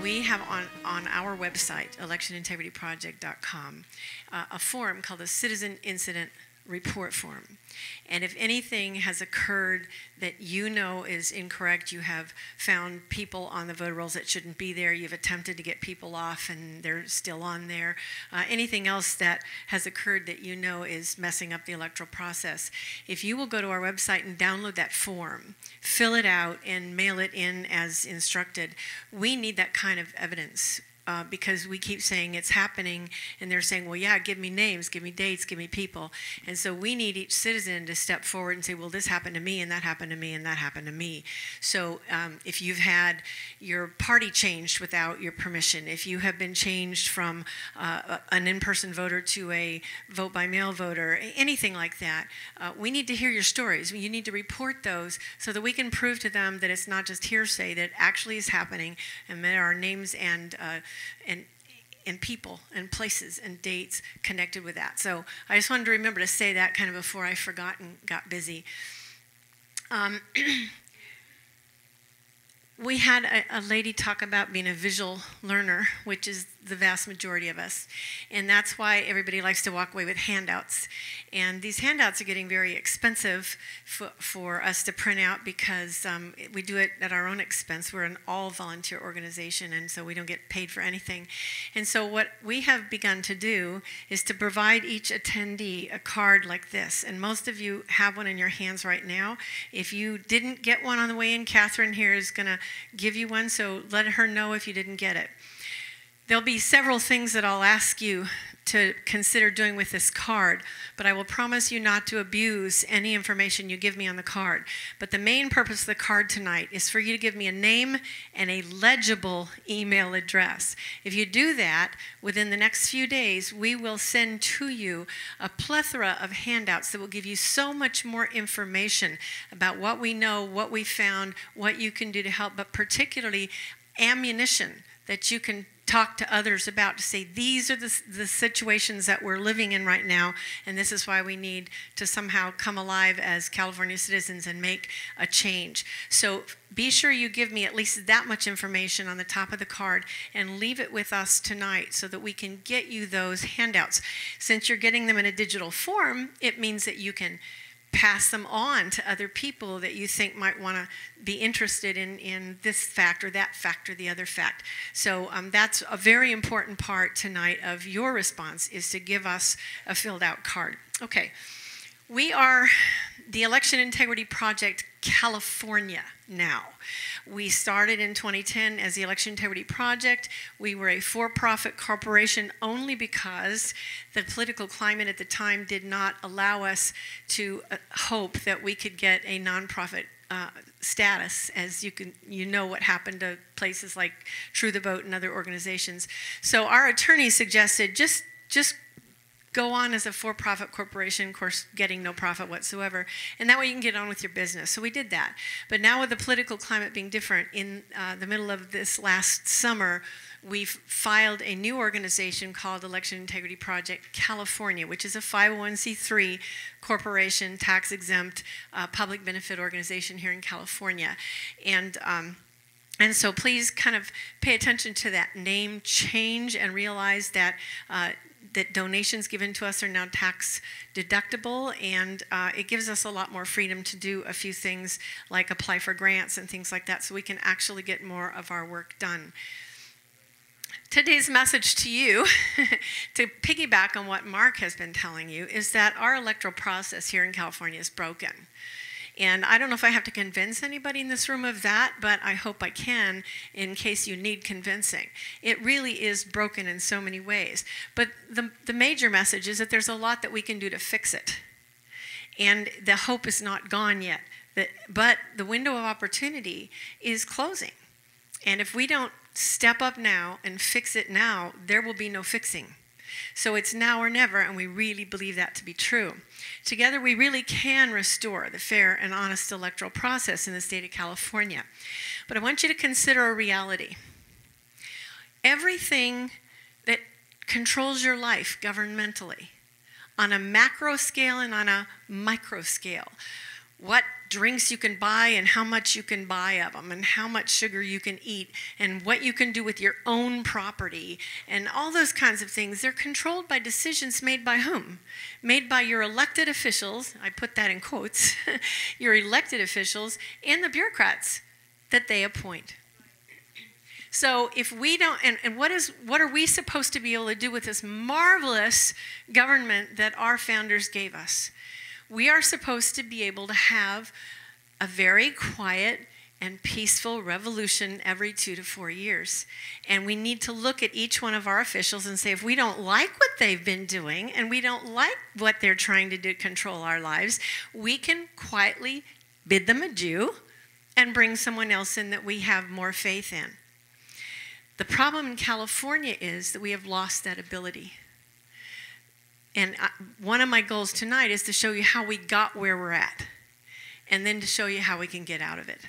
we have on our website, electionintegrityproject.com, a form called the Citizen Incident Report Form. And if anything has occurred that you know is incorrect, you have found people on the voter rolls that shouldn't be there, you've attempted to get people off and they're still on there, anything else that has occurred that you know is messing up the electoral process, if you will go to our website and download that form, fill it out and mail it in as instructed, we need that kind of evidence. Because we keep saying it's happening, and they're saying, well, yeah, give me names, give me dates, give me people. And so we need each citizen to step forward and say, well, this happened to me, and that happened to me, and that happened to me. So if you've had your party changed without your permission, if you have been changed from an in-person voter to a vote-by-mail voter, anything like that, we need to hear your stories. You need to report those so that we can prove to them that it's not just hearsay, that it actually is happening, and there are names and people and places and dates connected with that. So I just wanted to remember to say that kind of before I forgot and got busy. We had a lady talk about being a visual learner, which is the vast majority of us. And that's why everybody likes to walk away with handouts. And these handouts are getting very expensive for us to print out because we do it at our own expense. We're an all-volunteer organization, and so we don't get paid for anything. And so what we have begun to do is to provide each attendee a card like this. And most of you have one in your hands right now. If you didn't get one on the way in, Catherine here is going to give you one, so let her know if you didn't get it. There'll be several things that I'll ask you to consider doing with this card, but I will promise you not to abuse any information you give me on the card. But the main purpose of the card tonight is for you to give me a name and a legible email address. If you do that, within the next few days, we will send to you a plethora of handouts that will give you so much more information about what we know, what we found, what you can do to help, but particularly ammunition that you can talk to others about, to say these are the situations that we're living in right now, and this is why we need to somehow come alive as California citizens and make a change. So be sure you give me at least that much information on the top of the card and leave it with us tonight so that we can get you those handouts. Since you're getting them in a digital form, it means that you can pass them on to other people that you think might want to be interested in this fact or that fact or the other fact. So that's a very important part tonight of your response, is to give us a filled out card. Okay, we are the Election Integrity Project California now. We started in 2010 as the Election Integrity Project. We were a for-profit corporation only because the political climate at the time did not allow us to hope that we could get a nonprofit status, as you know what happened to places like True the Vote and other organizations. So our attorney suggested just go on as a for-profit corporation, of course, getting no profit whatsoever, and that way you can get on with your business. So we did that. But now with the political climate being different, in the middle of this last summer, we've filed a new organization called Election Integrity Project California, which is a 501c3 corporation, tax-exempt, public benefit organization here in California. And so please kind of pay attention to that name change and realize that that donations given to us are now tax deductible, and it gives us a lot more freedom to do a few things like apply for grants and things like that, so we can actually get more of our work done. Today's message to you, to piggyback on what Mark has been telling you, is that our electoral process here in California is broken. And I don't know if I have to convince anybody in this room of that, but I hope I can in case you need convincing. It really is broken in so many ways. But the major message is that there's a lot that we can do to fix it. And the hope is not gone yet. But the window of opportunity is closing. And if we don't step up now and fix it now, there will be no fixing. So it's now or never, and we really believe that to be true. Together, we really can restore the fair and honest electoral process in the state of California. But I want you to consider a reality. Everything that controls your life governmentally, on a macro scale and on a micro scale, what drinks you can buy and how much you can buy of them and how much sugar you can eat and what you can do with your own property and all those kinds of things. They're controlled by decisions made by whom? Made by your elected officials, I put that in quotes, your elected officials and the bureaucrats that they appoint. So if we don't, and what are we supposed to be able to do with this marvelous government that our founders gave us? We are supposed to be able to have a very quiet and peaceful revolution every 2 to 4 years. And we need to look at each one of our officials and say, if we don't like what they've been doing and we don't like what they're trying to do to control our lives, we can quietly bid them adieu and bring someone else in that we have more faith in. The problem in California is that we have lost that ability. And one of my goals tonight is to show you how we got where we're at, and then to show you how we can get out of it.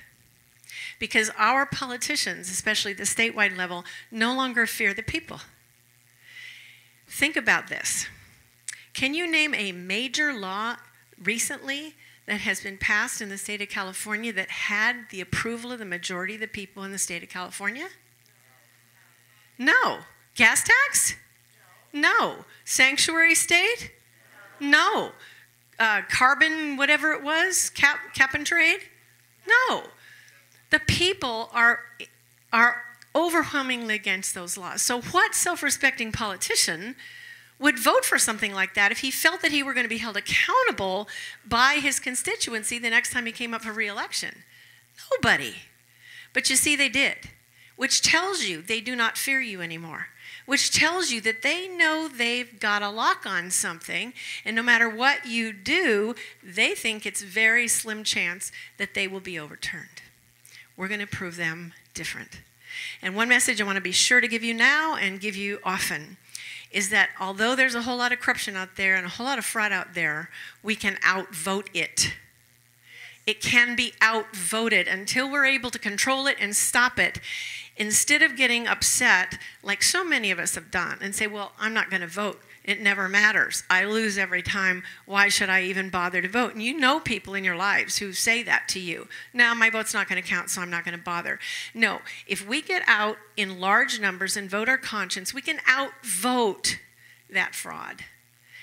Because our politicians, especially the statewide level, no longer fear the people. Think about this. Can you name a major law recently that has been passed in the state of California that had the approval of the majority of the people in the state of California? No. Gas tax? No. Sanctuary state? No. Carbon, whatever it was, cap and trade? No. The people are overwhelmingly against those laws. So what self-respecting politician would vote for something like that if he felt that he were going to be held accountable by his constituency the next time he came up for re-election? Nobody. But you see, they did, which tells you they do not fear you anymore. Which tells you that they know they've got a lock on something, and no matter what you do, they think it's very slim chance that they will be overturned. We're going to prove them different. And one message I want to be sure to give you now and give you often is that although there's a whole lot of corruption out there and a whole lot of fraud out there, we can outvote it. It can be outvoted until we're able to control it and stop it. Instead of getting upset, like so many of us have done, and say, well, I'm not going to vote. It never matters. I lose every time. Why should I even bother to vote? And you know people in your lives who say that to you. No, my vote's not going to count, so I'm not going to bother. No, if we get out in large numbers and vote our conscience, we can outvote that fraud.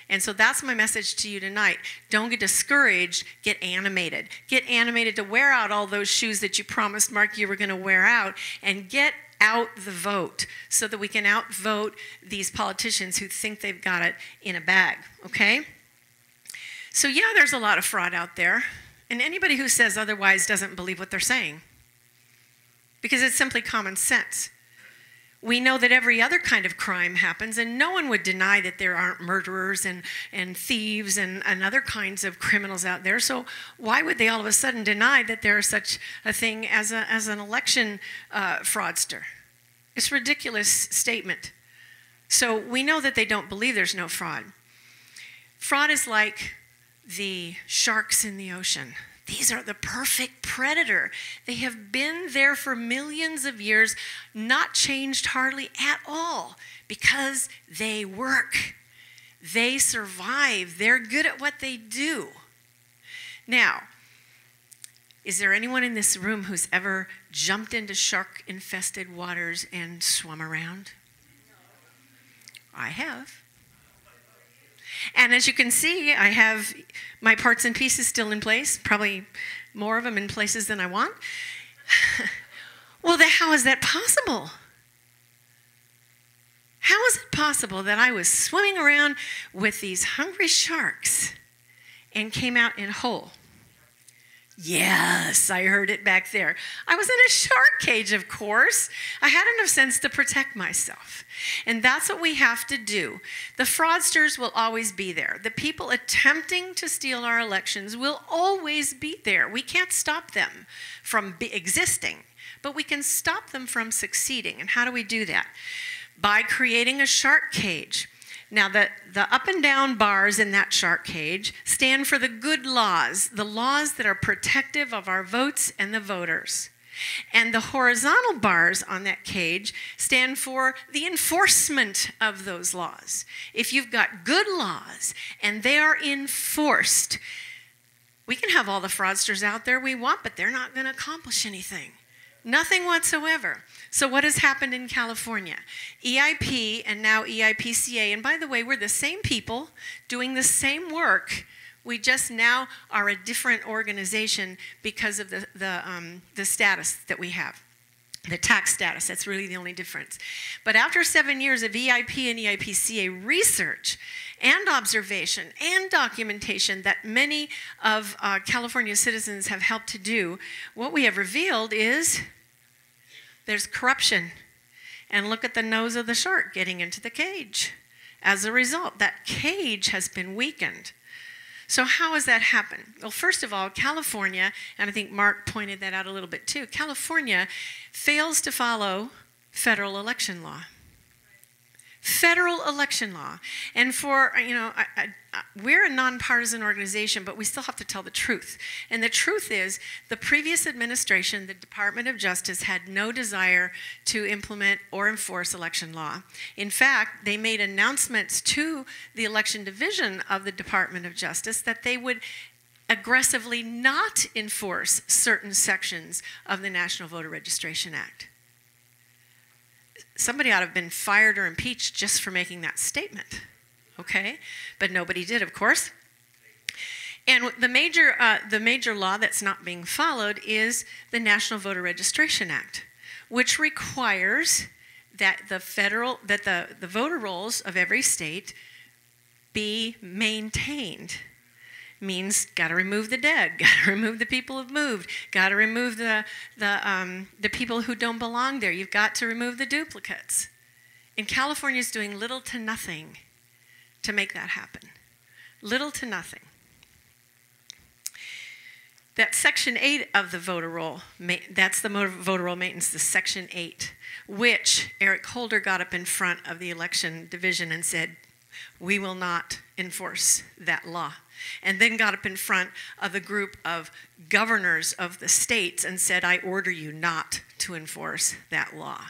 And so that's my message to you tonight. Don't get discouraged, get animated. Get animated to wear out all those shoes that you promised Mark you were going to wear out, and get out the vote so that we can outvote these politicians who think they've got it in a bag, okay? So yeah, there's a lot of fraud out there, and anybody who says otherwise doesn't believe what they're saying, because it's simply common sense. We know that every other kind of crime happens, and no one would deny that there aren't murderers and thieves and other kinds of criminals out there. So why would they all of a sudden deny that there is such a thing as an election fraudster? It's a ridiculous statement. So we know that they don't believe there's no fraud. Fraud is like the sharks in the ocean. These are the perfect predator. They have been there for millions of years, not changed hardly at all, because they work. They survive. They're good at what they do. Now, is there anyone in this room who's ever jumped into shark-infested waters and swum around? I have. And as you can see, I have my parts and pieces still in place, probably more of them in places than I want. Well, how is that possible? How is it possible that I was swimming around with these hungry sharks and came out in whole? Yes, I heard it back there. I was in a shark cage, of course. I had enough sense to protect myself. And that's what we have to do. The fraudsters will always be there. The people attempting to steal our elections will always be there. We can't stop them from existing, but we can stop them from succeeding. And how do we do that? By creating a shark cage. Now, the up and down bars in that shark cage stand for the good laws, the laws that are protective of our votes and the voters. And the horizontal bars on that cage stand for the enforcement of those laws. If you've got good laws and they are enforced, We can have all the fraudsters out there we want, but they're not going to accomplish anything. Nothing whatsoever. So what has happened in California? EIP and now EIPCa, and by the way, we're the same people doing the same work. We just now are a different organization because of the status that we have. The tax status, that's really the only difference. But after 7 years of EIP and EIPCa research and observation and documentation that many of California citizens have helped to do, what we have revealed is there's corruption. And look at the nose of the shark getting into the cage. As a result, that cage has been weakened. So how has that happened? Well, first of all, California, and I think Mark pointed that out a little bit too, California fails to follow federal election law. Federal election law. And for, we're a nonpartisan organization, but we still have to tell the truth. And the truth is, the previous administration, the Department of Justice, had no desire to implement or enforce election law. In fact, they made announcements to the election division of the Department of Justice that they would aggressively not enforce certain sections of the National Voter Registration Act. Somebody ought to have been fired or impeached just for making that statement, okay? But nobody did, of course. And the major law that's not being followed is the National Voter Registration Act, which requires that the voter rolls of every state be maintained. Means got to remove the dead, got to remove the people who've moved, got to remove the people who don't belong there. You've got to remove the duplicates. And California's doing little to nothing to make that happen. Little to nothing. That Section 8 of the voter roll, that's the voter roll maintenance, the Section 8, which Eric Holder got up in front of the election division and said, we will not enforce that law. And then got up in front of the group of governors of the states and said, I order you not to enforce that law.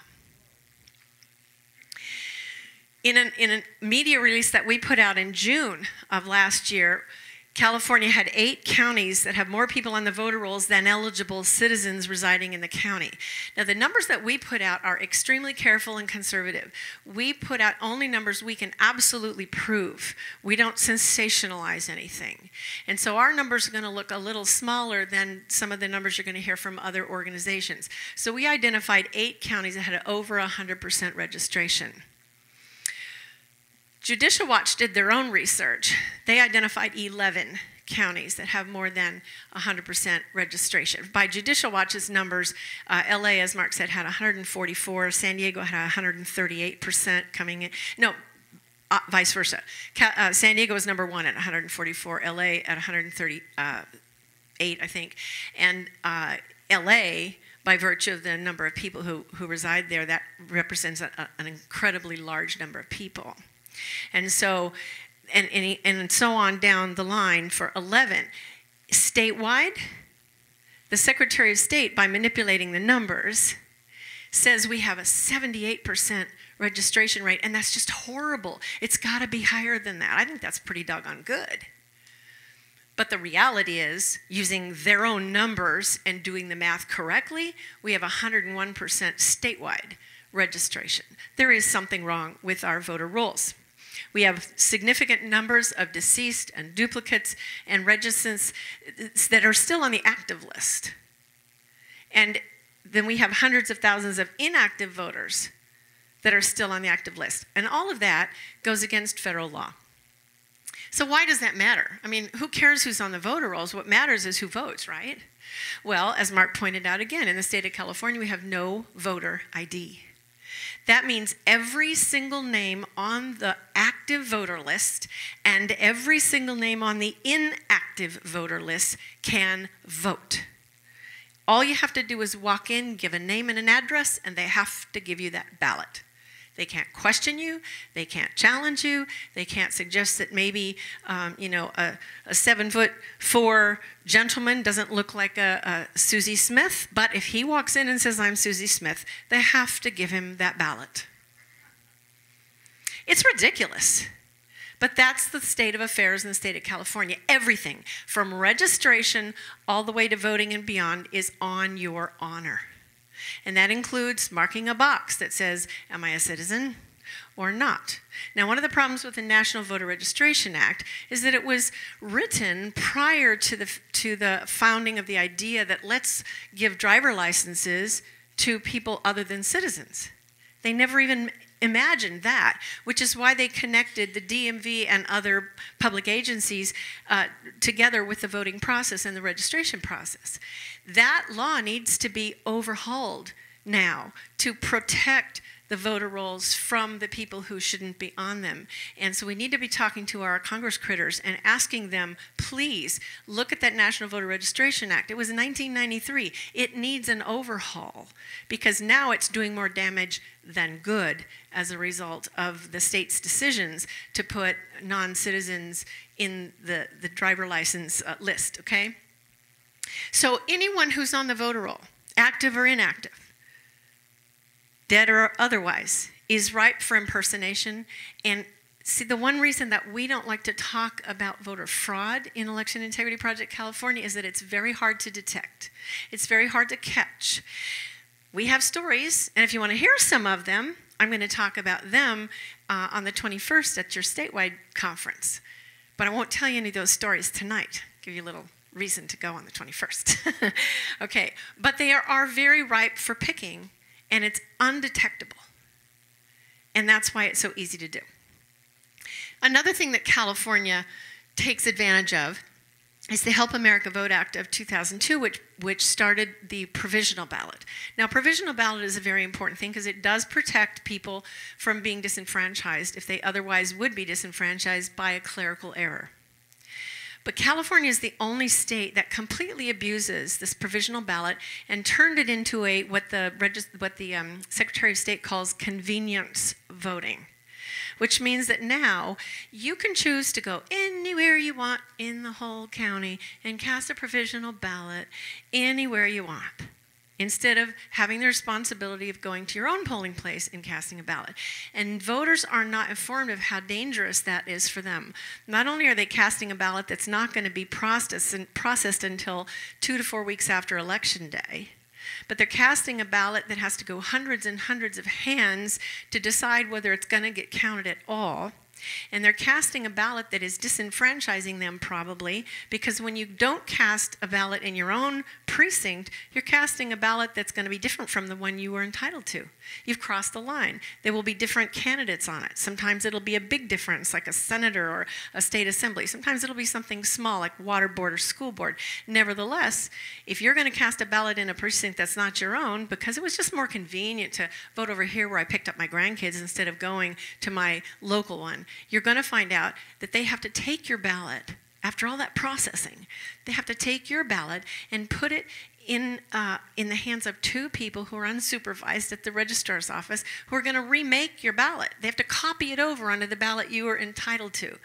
In a media release that we put out in June of last year, California had 8 counties that have more people on the voter rolls than eligible citizens residing in the county. Now, the numbers that we put out are extremely careful and conservative. We put out only numbers we can absolutely prove. We don't sensationalize anything. And so our numbers are going to look a little smaller than some of the numbers you're going to hear from other organizations. So we identified 8 counties that had over 100% registration. Judicial Watch did their own research. They identified 11 counties that have more than 100% registration. By Judicial Watch's numbers, LA, as Mark said, had 144. San Diego had 138% coming in. No, vice versa. San Diego was number 1 at 144. LA at 138, I think. And LA, by virtue of the number of people who reside there, that represents an incredibly large number of people. And so, and so on down the line for 11. Statewide, the Secretary of State, by manipulating the numbers, says we have a 78% registration rate, and that's just horrible. It's got to be higher than that. I think that's pretty doggone good. But the reality is, using their own numbers and doing the math correctly, we have 101% statewide registration. There is something wrong with our voter rolls. We have significant numbers of deceased and duplicates and registrants that are still on the active list. And then we have hundreds of thousands of inactive voters that are still on the active list. And all of that goes against federal law. So why does that matter? I mean, who cares who's on the voter rolls? What matters is who votes, right? Well, as Mark pointed out again, in the state of California, we have no voter ID. That means every single name on the active voter list and every single name on the inactive voter list can vote. All you have to do is walk in, give a name and an address, and they have to give you that ballot. They can't question you. They can't challenge you. They can't suggest that maybe, a 7'4" gentleman doesn't look like a Susie Smith. But if he walks in and says, I'm Susie Smith, they have to give him that ballot. It's ridiculous. But that's the state of affairs in the state of California. Everything from registration all the way to voting and beyond is on your honor. And that includes marking a box that says, am I a citizen or not? Now, one of the problems with the National Voter Registration Act is that it was written prior to the founding of the idea that let's give driver licenses to people other than citizens. They never even imagined that, which is why they connected the DMV and other public agencies together with the voting process and the registration process. That law needs to be overhauled now to protect the voter rolls from the people who shouldn't be on them. And so we need to be talking to our Congress critters and asking them, please, look at that National Voter Registration Act. It was in 1993. It needs an overhaul because now it's doing more damage than good as a result of the state's decisions to put non-citizens in the driver license list, okay? So anyone who's on the voter roll, active or inactive, dead or otherwise, is ripe for impersonation. And see, the one reason that we don't like to talk about voter fraud in Election Integrity Project California is that it's very hard to detect. It's very hard to catch. We have stories, and if you want to hear some of them, I'm going to talk about them on the 21st at your statewide conference. But I won't tell you any of those stories tonight. Give you a little reason to go on the 21st. Okay, but they are very ripe for picking, and it's undetectable. And that's why it's so easy to do. Another thing that California takes advantage of is the Help America Vote Act of 2002, which started the provisional ballot. Now, provisional ballot is a very important thing because it does protect people from being disenfranchised if they otherwise would be disenfranchised by a clerical error. But California is the only state that completely abuses this provisional ballot and turned it into what the Secretary of State calls convenience voting, which means that now you can choose to go anywhere you want in the whole county and cast a provisional ballot anywhere you want, instead of having the responsibility of going to your own polling place and casting a ballot. And voters are not informed of how dangerous that is for them. Not only are they casting a ballot that's not going to be processed until 2 to 4 weeks after Election Day, but they're casting a ballot that has to go hundreds and hundreds of hands to decide whether it's going to get counted at all. And they're casting a ballot that is disenfranchising them probably, because when you don't cast a ballot in your own precinct, you're casting a ballot that's going to be different from the one you were entitled to. You've crossed the line. There will be different candidates on it. Sometimes it'll be a big difference, like a senator or a state assembly. Sometimes it'll be something small, like water board or school board. Nevertheless, if you're going to cast a ballot in a precinct that's not your own, because it was just more convenient to vote over here where I picked up my grandkids instead of going to my local one, you're going to find out that they have to take your ballot. After all that processing, they have to take your ballot and put it in the hands of 2 people who are unsupervised at the registrar's office who are going to remake your ballot. They have to copy it over onto the ballot you were entitled to,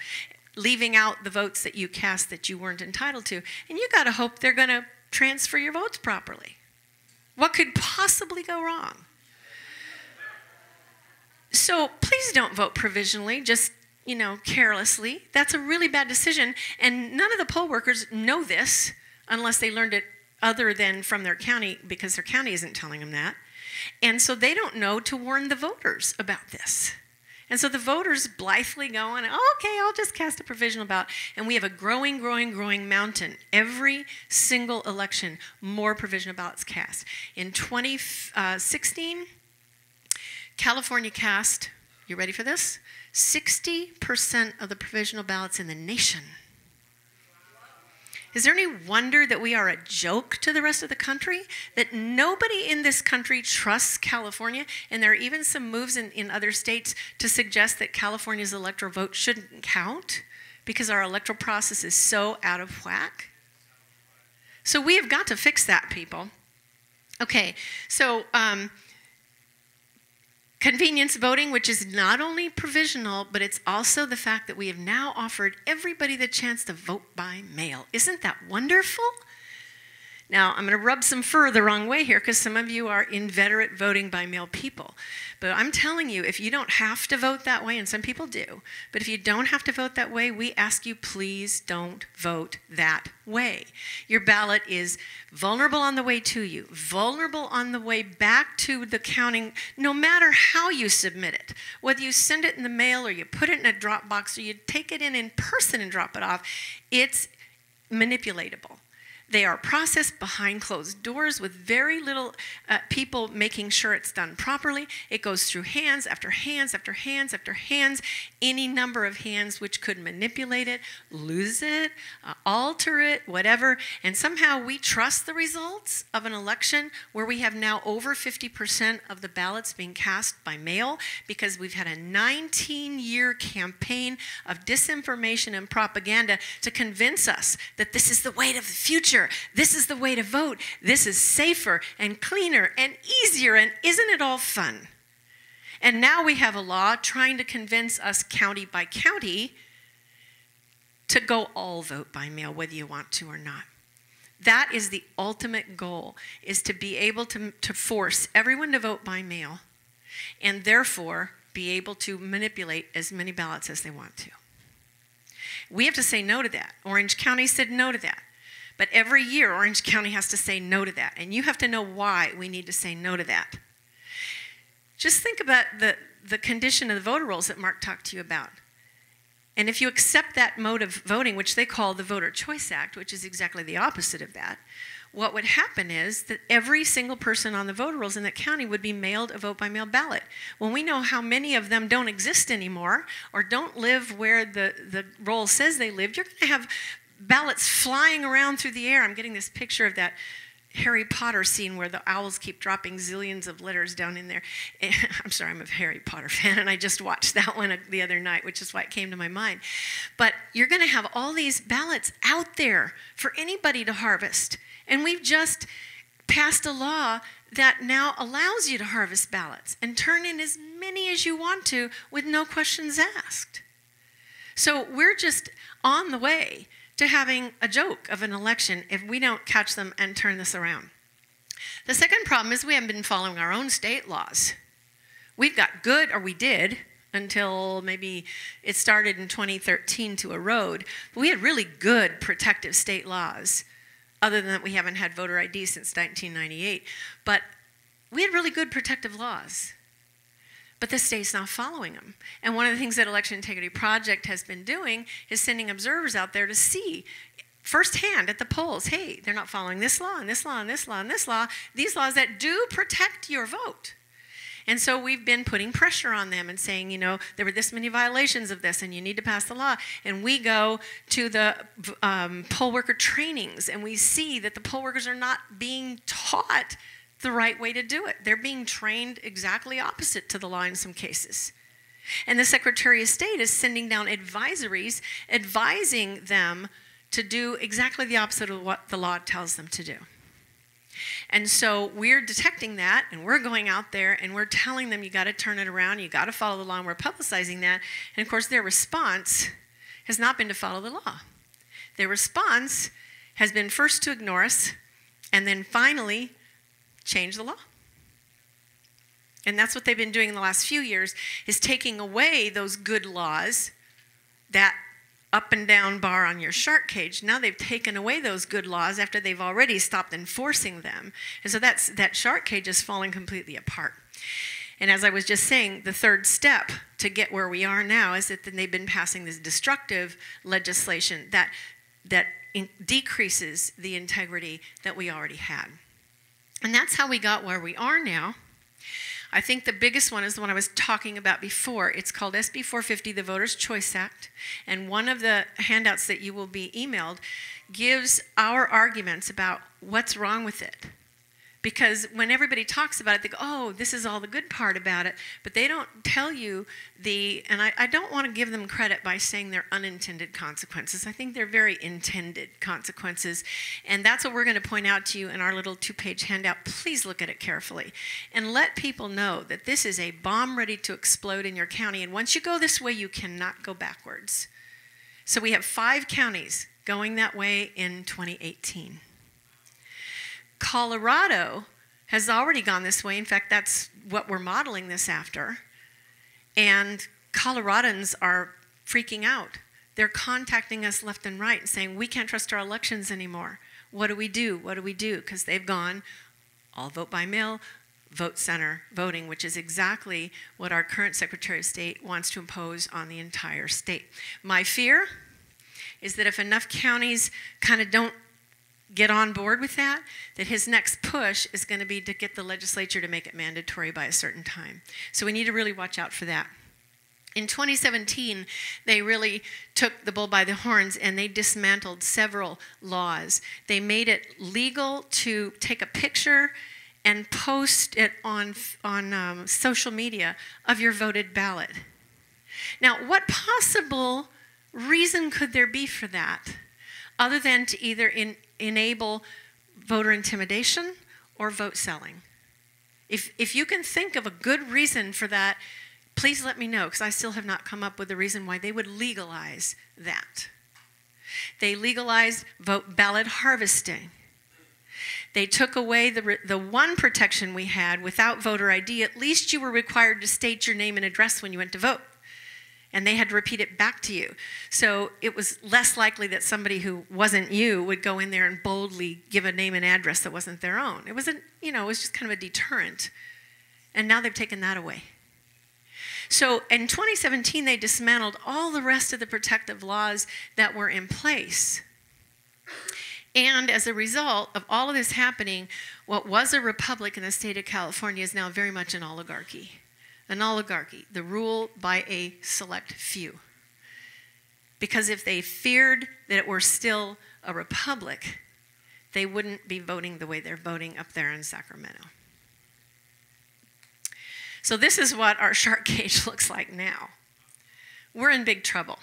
leaving out the votes that you cast that you weren't entitled to. And you got to hope they're going to transfer your votes properly. What could possibly go wrong? So please don't vote provisionally, just, carelessly. That's a really bad decision, and none of the poll workers know this unless they learned it other than from their county, because their county isn't telling them that. And so they don't know to warn the voters about this. And so the voters blithely go on, okay, I'll just cast a provisional ballot. And we have a growing mountain. Every single election, more provisional ballots cast. In 2016, California cast, you ready for this? 60% of the provisional ballots in the nation. Is there any wonder that we are a joke to the rest of the country? That nobody in this country trusts California? And there are even some moves in other states to suggest that California's electoral vote shouldn't count because our electoral process is so out of whack. So we have got to fix that, people. Okay, so convenience voting, which is not only provisional, but it's also the fact that we have now offered everybody the chance to vote by mail. Isn't that wonderful? Now, I'm going to rub some fur the wrong way here because some of you are inveterate voting by mail people. But I'm telling you, if you don't have to vote that way, and some people do, but if you don't have to vote that way, we ask you, please don't vote that way. Your ballot is vulnerable on the way to you, vulnerable on the way back to the counting, no matter how you submit it. Whether you send it in the mail or you put it in a drop box or you take it in person and drop it off, it's manipulatable. They are processed behind closed doors with very little people making sure it's done properly. It goes through hands after hands after hands after hands, any number of hands which could manipulate it, lose it, alter it, whatever. And somehow we trust the results of an election where we have now over 50% of the ballots being cast by mail because we've had a 19-year campaign of disinformation and propaganda to convince us that this is the way to the future. This is the way to vote. This is safer and cleaner and easier, and isn't it all fun? And now we have a law trying to convince us county by county to go all vote by mail, whether you want to or not. That is the ultimate goal, is to be able to force everyone to vote by mail and therefore be able to manipulate as many ballots as they want to. We have to say no to that. Orange County said no to that. But every year, Orange County has to say no to that. And you have to know why we need to say no to that. Just think about the condition of the voter rolls that Mark talked to you about. And if you accept that mode of voting, which they call the Voter Choice Act, which is exactly the opposite of that, what would happen is that every single person on the voter rolls in that county would be mailed a vote-by-mail ballot. When we know how many of them don't exist anymore or don't live where the roll says they live, you're going to have ballots flying around through the air. I'm getting this picture of that Harry Potter scene where the owls keep dropping zillions of letters down in there. I'm sorry, I'm a Harry Potter fan, and I just watched that one the other night, which is why it came to my mind. But you're going to have all these ballots out there for anybody to harvest. And we've just passed a law that now allows you to harvest ballots and turn in as many as you want to with no questions asked. So we're just on the way to having a joke of an election if we don't catch them and turn this around. The second problem is we haven't been following our own state laws. We've got good, or we did, until maybe it started in 2013 to erode. But we had really good protective state laws, other than that we haven't had voter ID since 1998. But we had really good protective laws. But the state's not following them. And one of the things that Election Integrity Project has been doing is sending observers out there to see firsthand at the polls, hey, they're not following this law and this law and this law and this law, these laws that do protect your vote. And so we've been putting pressure on them and saying, you know, there were this many violations of this and you need to pass the law. And we go to the poll worker trainings and we see that the poll workers are not being taught the right way to do it. They're being trained exactly opposite to the law in some cases. And the Secretary of State is sending down advisories advising them to do exactly the opposite of what the law tells them to do. And so we're detecting that, and we're going out there and we're telling them you got to turn it around, you got to follow the law, and we're publicizing that. And of course their response has not been to follow the law. Their response has been first to ignore us and then finally change the law. And that's what they've been doing in the last few years, is taking away those good laws, that up and down bar on your shark cage. Now they've taken away those good laws after they've already stopped enforcing them. And so that shark cage is falling completely apart. And as I was just saying, the third step to get where we are now is that they've been passing this destructive legislation that decreases the integrity that we already had. And that's how we got where we are now. I think the biggest one is the one I was talking about before. It's called SB 450, the Voters' Choice Act. And one of the handouts that you will be emailed gives our arguments about what's wrong with it. Because when everybody talks about it, they go, oh, this is all the good part about it. But they don't tell you and I don't want to give them credit by saying they're unintended consequences. I think they're very intended consequences. And that's what we're going to point out to you in our little 2-page handout. Please look at it carefully. And let people know that this is a bomb ready to explode in your county. And once you go this way, you cannot go backwards. So we have 5 counties going that way in 2018. Colorado has already gone this way. In fact, that's what we're modeling this after. And Coloradans are freaking out. They're contacting us left and right and saying, we can't trust our elections anymore. What do we do? What do we do? Because they've gone all vote by mail, vote center voting, which is exactly what our current Secretary of State wants to impose on the entire state. My fear is that if enough counties kind of don't get on board with that, that his next push is going to be to get the legislature to make it mandatory by a certain time. So we need to really watch out for that. In 2017, they really took the bull by the horns and they dismantled several laws. They made it legal to take a picture and post it on social media of your voted ballot. Now, what possible reason could there be for that, other than to either enable voter intimidation or vote selling? If you can think of a good reason for that, please let me know, because I still have not come up with a reason why they would legalize that. They legalized ballot harvesting. They took away the one protection we had without voter ID. At least you were required to state your name and address when you went to vote. And they had to repeat it back to you. So it was less likely that somebody who wasn't you would go in there and boldly give a name and address that wasn't their own. It was it was just kind of a deterrent. And now they've taken that away. So in 2017, they dismantled all the rest of the protective laws that were in place. And as a result of all of this happening, what was a republic in the state of California is now very much an oligarchy. An oligarchy, the rule by a select few. Because if they feared that it were still a republic, they wouldn't be voting the way they're voting up there in Sacramento. So this is what our shark cage looks like now. We're in big trouble.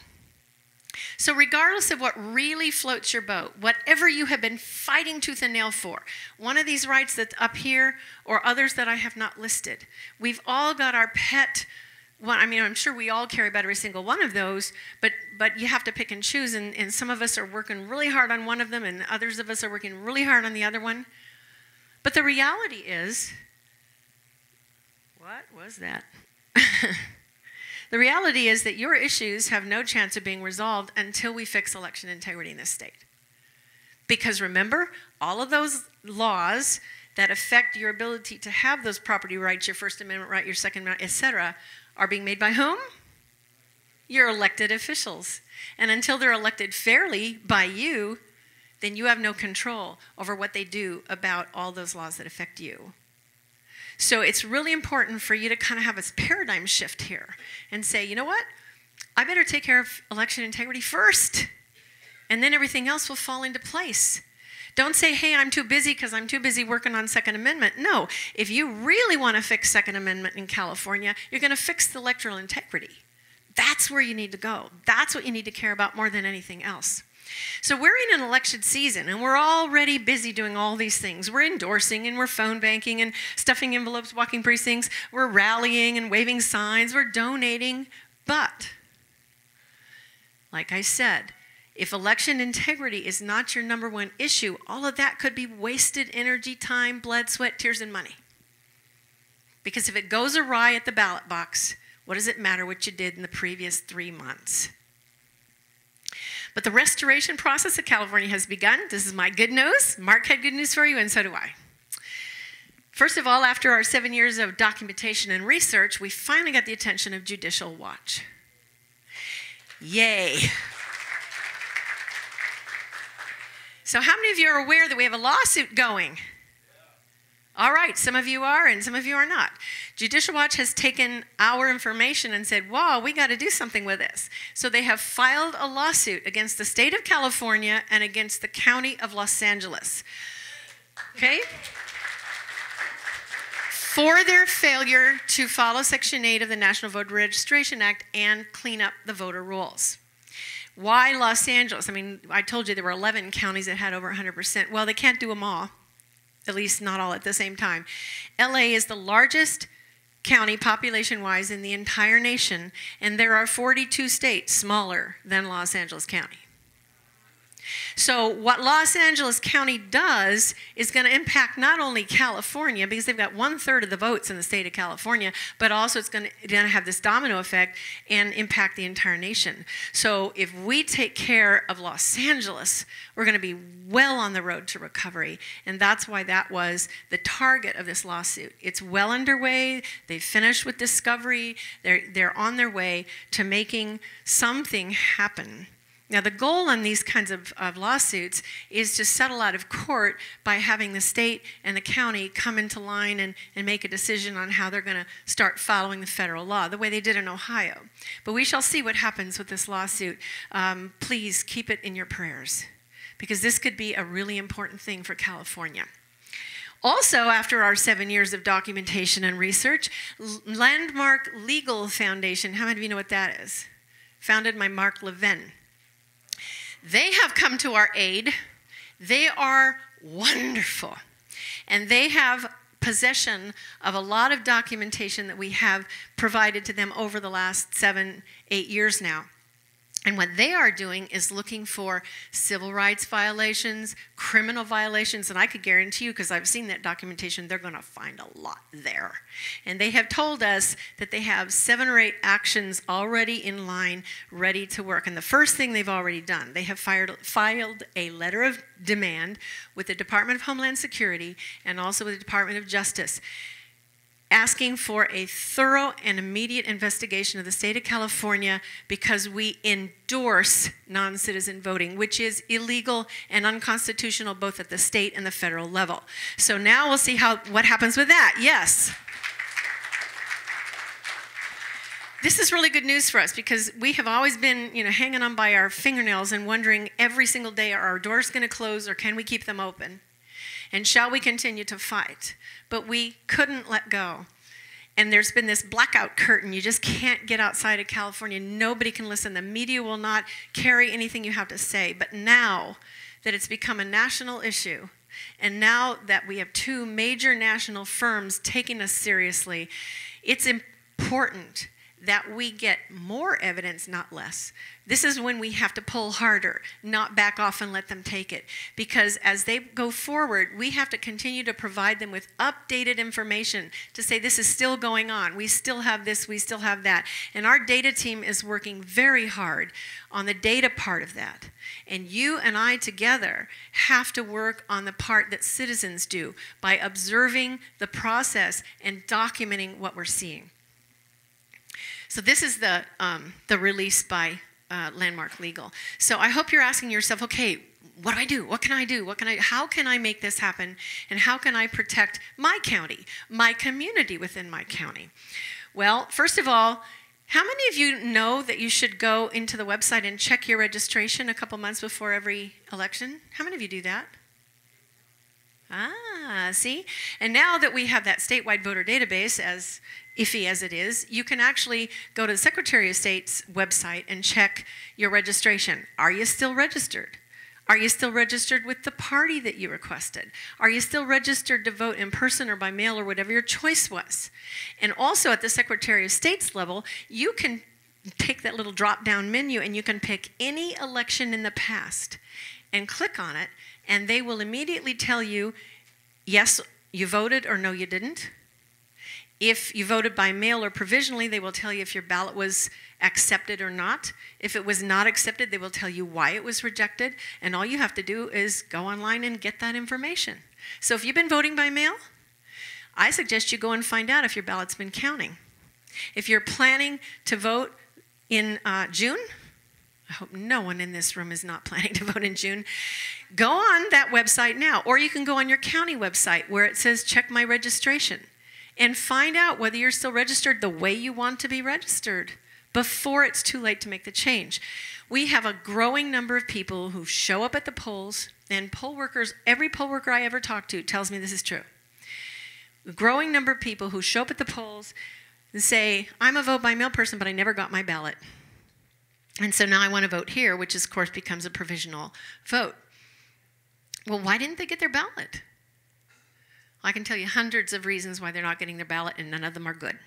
So regardless of what really floats your boat, whatever you have been fighting tooth and nail for, one of these rights that's up here or others that I have not listed, we've all got our pet one. I mean, I'm sure we all care about every single one of those, but you have to pick and choose, and some of us are working really hard on one of them, and others of us are working really hard on the other one. But the reality is, what was that? The reality is that your issues have no chance of being resolved until we fix election integrity in this state. Because remember, all of those laws that affect your ability to have those property rights, your First Amendment right, your Second Amendment, etc., are being made by whom? Your elected officials. And until they're elected fairly by you, then you have no control over what they do about all those laws that affect you. So it's really important for you to kind of have a paradigm shift here and say, you know what? I better take care of election integrity first, and then everything else will fall into place. Don't say, hey, I'm too busy because I'm too busy working on Second Amendment. No, if you really want to fix Second Amendment in California, you're going to fix the electoral integrity. That's where you need to go. That's what you need to care about more than anything else. So we're in an election season, and we're already busy doing all these things. We're endorsing, and we're phone banking, and stuffing envelopes, walking precincts. We're rallying and waving signs. We're donating. But, like I said, if election integrity is not your number one issue, all of that could be wasted energy, time, blood, sweat, tears, and money. Because if it goes awry at the ballot box, what does it matter what you did in the previous 3 months? But the restoration process of California has begun. This is my good news. Mark had good news for you, and so do I. First of all, after our 7 years of documentation and research, we finally got the attention of Judicial Watch. Yay. So how many of you are aware that we have a lawsuit going? All right, some of you are and some of you are not. Judicial Watch has taken our information and said, wow, we got to do something with this. So they have filed a lawsuit against the state of California and against the county of Los Angeles. Okay? For their failure to follow Section 8 of the National Voter Registration Act and clean up the voter rolls. Why Los Angeles? I mean, I told you there were 11 counties that had over 100%. Well, they can't do them all. At least not all at the same time. LA is the largest county population-wise in the entire nation, and there are 42 states smaller than Los Angeles County. So what Los Angeles County does is going to impact not only California, because they've got 1/3 of the votes in the state of California, but also it's going to have this domino effect and impact the entire nation. So if we take care of Los Angeles, we're going to be well on the road to recovery. And that's why that was the target of this lawsuit. It's well underway. They've finished with discovery. They're on their way to making something happen. Now, the goal on these kinds of lawsuits is to settle out of court by having the state and the county come into line and make a decision on how they're going to start following the federal law, the way they did in Ohio. But we shall see what happens with this lawsuit. Please keep it in your prayers, because this could be a really important thing for California. Also, after our 7 years of documentation and research, Landmark Legal Foundation, how many of you know what that is? Founded by Mark Levin. They have come to our aid. They are wonderful. And they have possession of a lot of documentation that we have provided to them over the last 7, 8 years now. And what they are doing is looking for civil rights violations, criminal violations, and I could guarantee you, because I've seen that documentation, they're going to find a lot there. And they have told us that they have 7 or 8 actions already in line, ready to work. And the first thing they've already done, they have filed a letter of demand with the Department of Homeland Security and also with the Department of Justice, asking for a thorough and immediate investigation of the state of California because we endorse non-citizen voting, which is illegal and unconstitutional both at the state and the federal level. So now we'll see what happens with that. Yes. This is really good news for us because we have always been, hanging on by our fingernails and wondering every single day, are our doors going to close or can we keep them open? And shall we continue to fight? But we couldn't let go. And there's been this blackout curtain. You just can't get outside of California. Nobody can listen. The media will not carry anything you have to say. But now that it's become a national issue, and now that we have 2 major national firms taking us seriously, it's important that we get more evidence, not less. This is when we have to pull harder, not back off and let them take it. Because as they go forward, we have to continue to provide them with updated information to say this is still going on. We still have this, we still have that. And our data team is working very hard on the data part of that. And you and I together have to work on the part that citizens do by observing the process and documenting what we're seeing. So this is the release by Landmark Legal. So I hope you're asking yourself, okay, what do I do? What can I do? How can I make this happen? And how can I protect my county, my community within my county? Well, first of all, how many of you know that you should go into the website and check your registration a couple months before every election? How many of you do that? See? And now that we have that statewide voter database, as iffy as it is, you can actually go to the Secretary of State's website and check your registration. Are you still registered? Are you still registered with the party that you requested? Are you still registered to vote in person or by mail or whatever your choice was? And also at the Secretary of State's level, you can take that little drop-down menu and you can pick any election in the past and click on it, and they will immediately tell you, yes, you voted, or no, you didn't. If you voted by mail or provisionally, they will tell you if your ballot was accepted or not. If it was not accepted, they will tell you why it was rejected, and all you have to do is go online and get that information. So if you've been voting by mail, I suggest you go and find out if your ballot's been counting. If you're planning to vote in June, I hope no one in this room is not planning to vote in June. Go on that website now, or you can go on your county website where it says check my registration and find out whether you're still registered the way you want to be registered before it's too late to make the change. We have a growing number of people who show up at the polls, and poll workers, every poll worker I ever talk to tells me this is true. A growing number of people who show up at the polls and say, I'm a vote by mail person, but I never got my ballot. And so now I want to vote here, which of course becomes a provisional vote. Well, why didn't they get their ballot? I can tell you hundreds of reasons why they're not getting their ballot, and none of them are good.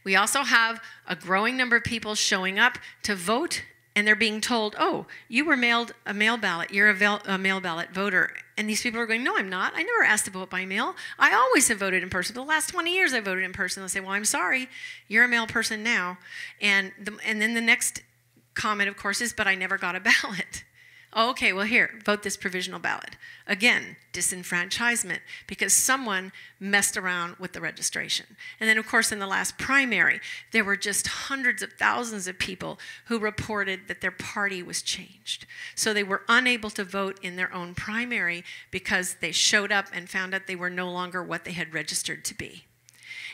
We also have a growing number of people showing up to vote and they're being told, oh, you were mailed a mail ballot. You're a mail ballot voter. And these people are going, no, I'm not. I never asked to vote by mail. I always have voted in person. For the last 20 years, I voted in person. They'll say, well, I'm sorry. You're a mail person now. And then the next comment, of course, is, but I never got a ballot. Oh, okay, well, here, vote this provisional ballot. Again, disenfranchisement, because someone messed around with the registration. And then, of course, in the last primary, there were just hundreds of thousands of people who reported that their party was changed. So they were unable to vote in their own primary because they showed up and found out they were no longer what they had registered to be.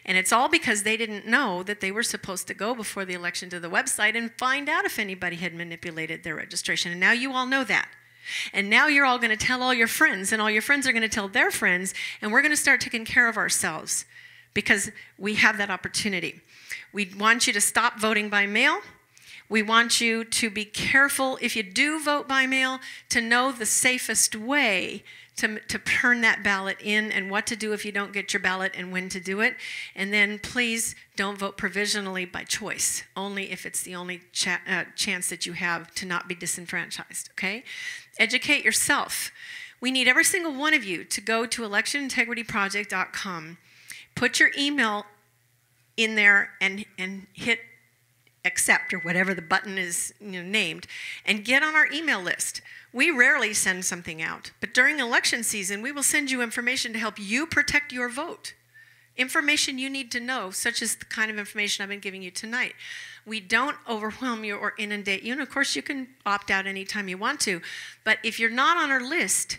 And it's all because they didn't know that they were supposed to go before the election to the website and find out if anybody had manipulated their registration. And now you all know that. And now you're all going to tell all your friends, and all your friends are going to tell their friends, and we're going to start taking care of ourselves because we have that opportunity. We want you to stop voting by mail. We want you to be careful, if you do vote by mail, to know the safest way to turn that ballot in and what to do if you don't get your ballot and when to do it. And then please don't vote provisionally by choice, only if it's the only chance that you have to not be disenfranchised, okay? Educate yourself. We need every single one of you to go to electionintegrityproject.com, put your email in there and hit accept or whatever the button is named, and get on our email list. We rarely send something out, but during election season, we will send you information to help you protect your vote. Information you need to know, such as the kind of information I've been giving you tonight. We don't overwhelm you or inundate you, and of course you can opt out anytime you want to, but if you're not on our list,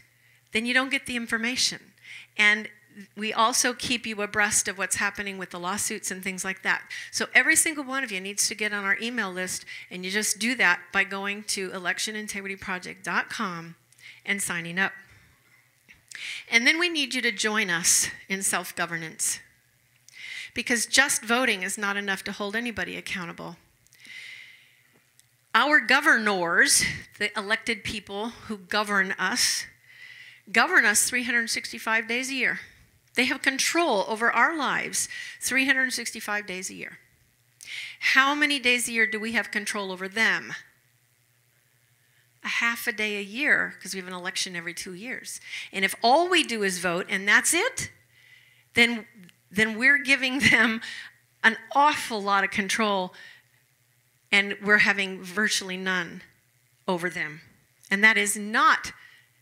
then you don't get the information. And we also keep you abreast of what's happening with the lawsuits and things like that. So every single one of you needs to get on our email list, and you just do that by going to electionintegrityproject.com and signing up. And then we need you to join us in self-governance, because just voting is not enough to hold anybody accountable. Our governors, the elected people who govern us 365 days a year. They have control over our lives 365 days a year. How many days a year do we have control over them? A half a day a year, because we have an election every 2 years. And if all we do is vote and that's it, then we're giving them an awful lot of control, and we're having virtually none over them. And that is not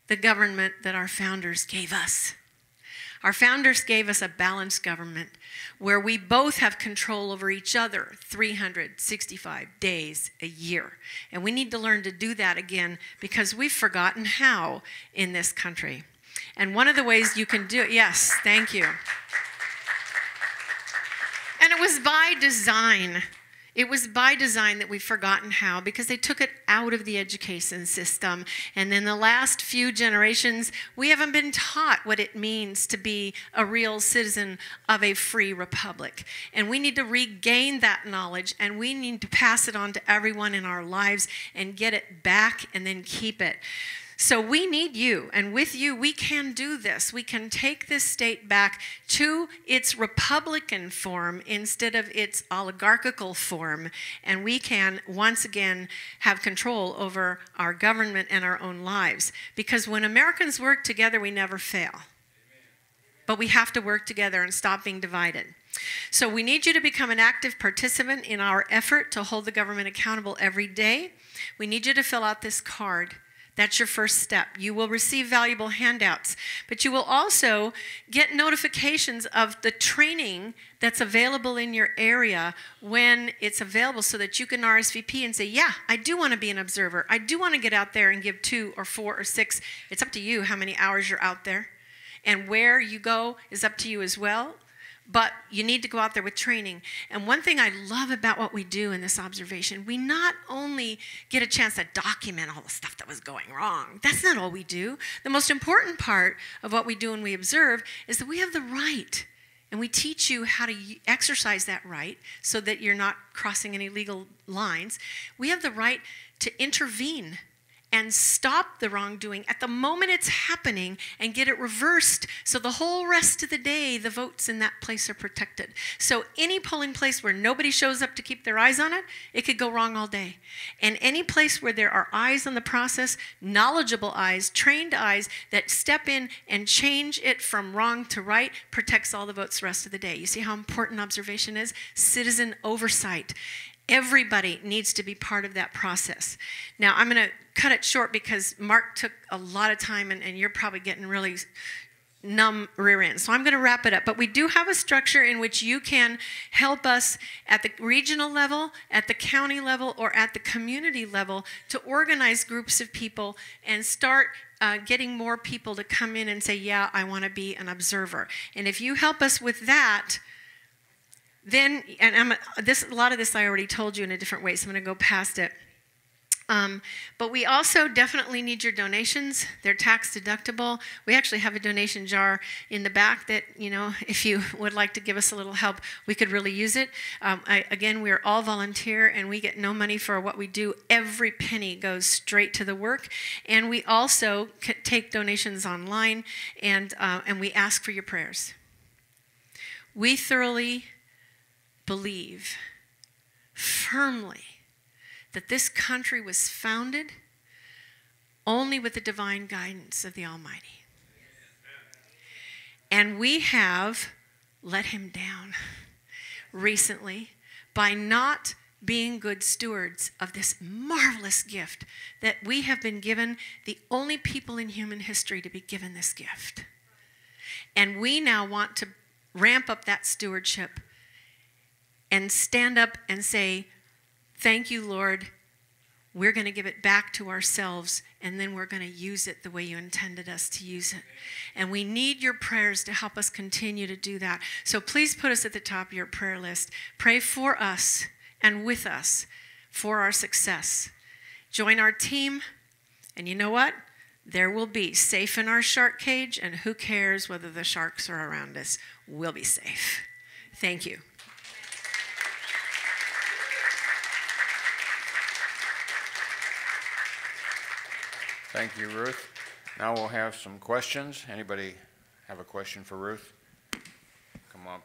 the government that our founders gave us. Our founders gave us a balanced government where we both have control over each other 365 days a year. And we need to learn to do that again, because we've forgotten how in this country. And one of the ways you can do it, yes, thank you. And it was by design. It was by design that we've forgotten how, because they took it out of the education system. And in the last few generations, we haven't been taught what it means to be a real citizen of a free republic. And we need to regain that knowledge, and we need to pass it on to everyone in our lives and get it back and then keep it. So we need you, and with you we can do this. We can take this state back to its Republican form instead of its oligarchical form, and we can once again have control over our government and our own lives. Because when Americans work together, we never fail. But we have to work together and stop being divided. So we need you to become an active participant in our effort to hold the government accountable every day. We need you to fill out this card. That's your first step. You will receive valuable handouts, but you will also get notifications of the training that's available in your area when it's available, so that you can RSVP and say, yeah, I do want to be an observer. I do want to get out there and give 2 or 4 or 6. It's up to you how many hours you're out there. And where you go is up to you as well. But you need to go out there with training. And one thing I love about what we do in this observation, we not only get a chance to document all the stuff that was going wrong. That's not all we do. The most important part of what we do when we observe is that we have the right. And we teach you how to exercise that right so that you're not crossing any legal lines. We have the right to intervene and stop the wrongdoing at the moment it's happening and get it reversed so the whole rest of the day the votes in that place are protected. So any polling place where nobody shows up to keep their eyes on it, it could go wrong all day. And any place where there are eyes on the process, knowledgeable eyes, trained eyes that step in and change it from wrong to right, protects all the votes the rest of the day. You see how important observation is? Citizen oversight. Everybody needs to be part of that process. Now, I'm going to cut it short because Mark took a lot of time, and you're probably getting really numb rear end. So I'm going to wrap it up. But we do have a structure in which you can help us at the regional level, at the county level, or at the community level to organize groups of people and start getting more people to come in and say, yeah, I want to be an observer. And if you help us with that, then, and a lot of this I already told you in a different way, so I'm going to go past it. But we also definitely need your donations. They're tax deductible. We actually have a donation jar in the back that, you know, if you would like to give us a little help, we could really use it. Again, we're all volunteer and we get no money for what we do. Every penny goes straight to the work. And we also take donations online, and we ask for your prayers. We thoroughly believe firmly that this country was founded only with the divine guidance of the Almighty. And we have let him down recently by not being good stewards of this marvelous gift that we have been given, the only people in human history to be given this gift. And we now want to ramp up that stewardship and stand up and say, thank you, Lord. We're going to give it back to ourselves, and then we're going to use it the way you intended us to use it. And we need your prayers to help us continue to do that. So please put us at the top of your prayer list. Pray for us and with us for our success. Join our team, and you know what? There will be safe in our shark cage, and who cares whether the sharks are around us? We'll be safe. Thank you. Thank you, Ruth. Now we'll have some questions. Anybody have a question for Ruth? Come up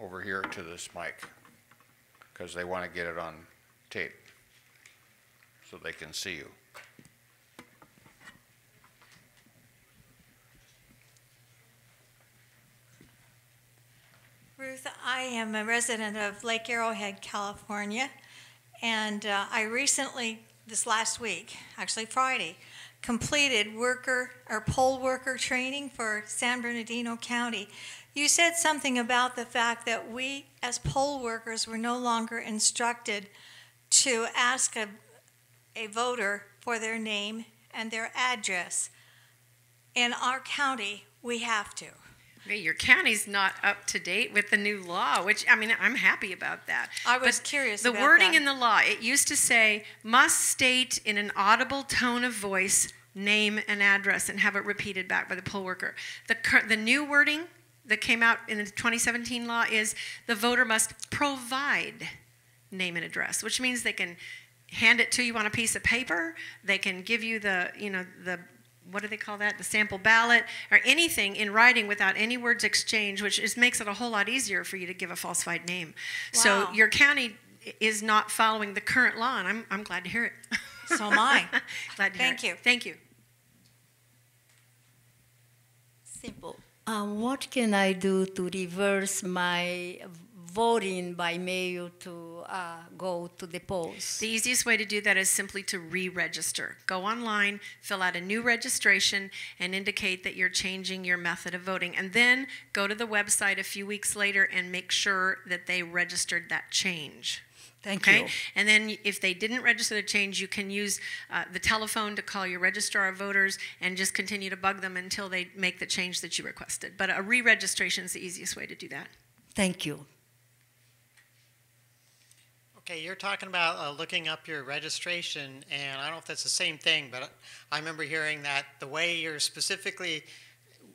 over here to this mic because they want to get it on tape so they can see you. Ruth, I am a resident of Lake Arrowhead, California, and I recently, this last week, actually Friday, completed poll worker training for San Bernardino County. You said something about the fact that we as poll workers were no longer instructed to ask a voter for their name and their address. In our county, we have to. Your county's not up to date with the new law, which, I mean, I'm happy about that. I was curious about that. The wording in the law, it used to say, must state in an audible tone of voice, name and address, and have it repeated back by the poll worker. The new wording that came out in the 2017 law is the voter must provide name and address, which means they can hand it to you on a piece of paper, they can give you the what do they call that? The sample ballot, or anything in writing without any words exchanged, which just makes it a whole lot easier for you to give a falsified name. Wow. So your county is not following the current law, and I'm glad to hear it. So am I. Glad to hear it. Thank you. Thank you. Simple. What can I do to reverse my voting by mail to go to the polls? The easiest way to do that is simply to re-register. Go online, fill out a new registration, and indicate that you're changing your method of voting. And then go to the website a few weeks later and make sure that they registered that change. Thank you. And then if they didn't register the change, you can use the telephone to call your registrar of voters and just continue to bug them until they make the change that you requested. But a re-registration is the easiest way to do that. Thank you. Okay, you're talking about looking up your registration, and I don't know if that's the same thing, but I remember hearing that the way you're specifically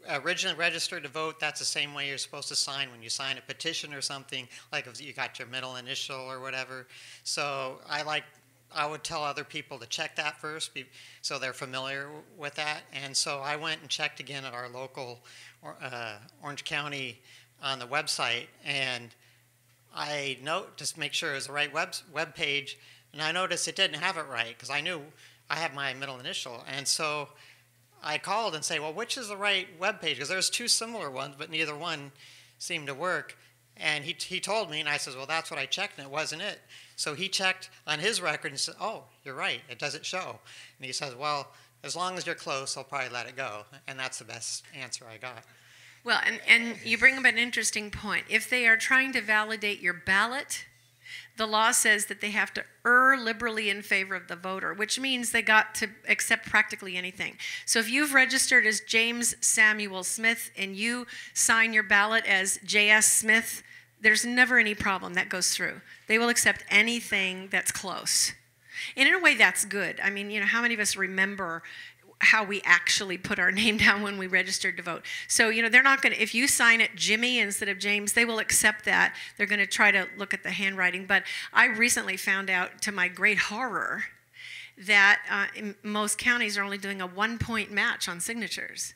originally registered to vote, that's the same way you're supposed to sign when you sign a petition or something, like if you got your middle initial or whatever. So I like I would tell other people to check that first so they're familiar with that. And so I went and checked again at our local Orange County on the website, and I just make sure it was the right web page, and I noticed it didn't have it right because I knew I have my middle initial. And so I called and say, well, which is the right web page? Because there's two similar ones, but neither one seemed to work. And he told me, and I said, well, that's what I checked, and it wasn't it. So he checked on his record and said, oh, you're right, it doesn't show. And he says, well, as long as you're close, I'll probably let it go. And that's the best answer I got. Well, and you bring up an interesting point. If they are trying to validate your ballot, the law says that they have to err liberally in favor of the voter, which means they got to accept practically anything. So if you've registered as James Samuel Smith and you sign your ballot as J.S. Smith, there's never any problem. That goes through. They will accept anything that's close. And in a way, that's good. I mean, you know, how many of us remember how we actually put our name down when we registered to vote? So, you know, they're not going to, if you sign it Jimmy instead of James, they will accept that. They're going to try to look at the handwriting. But I recently found out, to my great horror, that most counties are only doing a 1-point match on signatures.